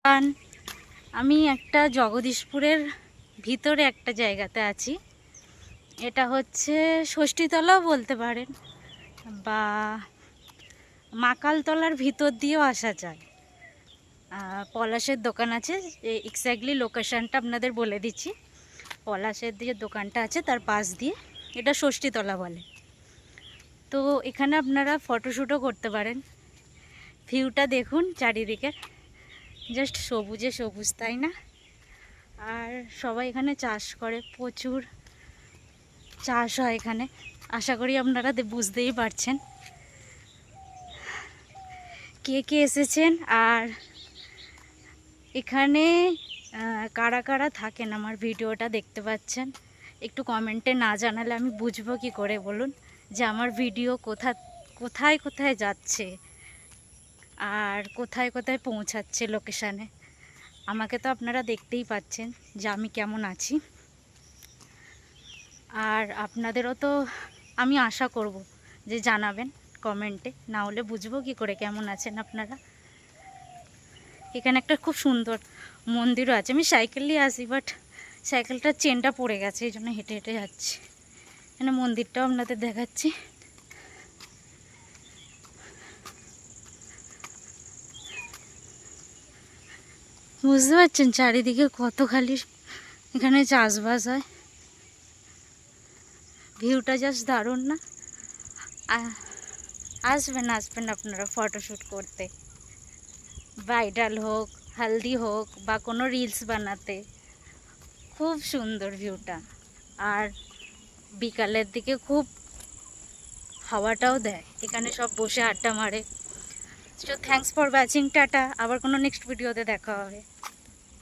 কারণ আমি একটা জগদীশপুরের ভিতরে একটা জায়গাতে আছি। এটা হচ্ছে ষষ্ঠীতলাও বলতে পারেন বা মাকালতলার ভিতর দিয়েও আসা যায়। পলাশের দোকান আছে, এক্স্যাক্টলি লোকেশানটা আপনাদের বলে দিচ্ছি। পলাশের যে দোকানটা আছে তার পাশ দিয়ে এটা ষষ্ঠীতলা বলে। তো এখানে আপনারা ফটোশ্যুটও করতে পারেন। ভিউটা দেখুন চারিদিকের, জাস্ট সবুজে সবুজ, তাই না? আর সবাই এখানে চাষ করে, প্রচুর চাষ হয় এখানে। আশা করি আপনারা বুঝতেই পারছেন কে কে এসেছেন আর এখানে কারা কারা থাকেন আমার ভিডিওটা দেখতে পাচ্ছেন। একটু কমেন্টে না জানালে আমি বুঝবো কি করে বলুন যে আমার ভিডিও কোথায় কোথায় যাচ্ছে আর কোথায় কোথায় পৌঁছাচ্ছে লোকেশানে। আমাকে তো আপনারা দেখতেই পাচ্ছেন যে আমি কেমন আছি, আর আপনাদেরও তো আমি আশা করব যে জানাবেন কমেন্টে, না হলে বুঝবো কি করে কেমন আছেন আপনারা। এখানে একটা খুব সুন্দর মন্দিরও আছে। আমি সাইকেল নিয়ে আসি, বাট সাইকেলটার চেনটা পড়ে গেছে, এই জন্য হেঁটে হেঁটে যাচ্ছি। এখানে মন্দিরটাও আপনাদের দেখাচ্ছি। বুঝতে পারছেন চারিদিকে কত খালি এখানে চাষবাস হয়। ভিউটা জাস্ট দারুণ না? আসবেন আসবেন আপনারা ফটোশ্যুট করতে, ব্রাইডাল হোক, হলদি হোক বা কোনো রিলস বানাতে। খুব সুন্দর ভিউটা, আর বিকালের দিকে খুব হাওয়াটাও দেয়। এখানে সব বসে আড্ডা মারে। So thanks for watching, tata. আবার কোনো নেক্সট ভিডিওতে দেখা হবে।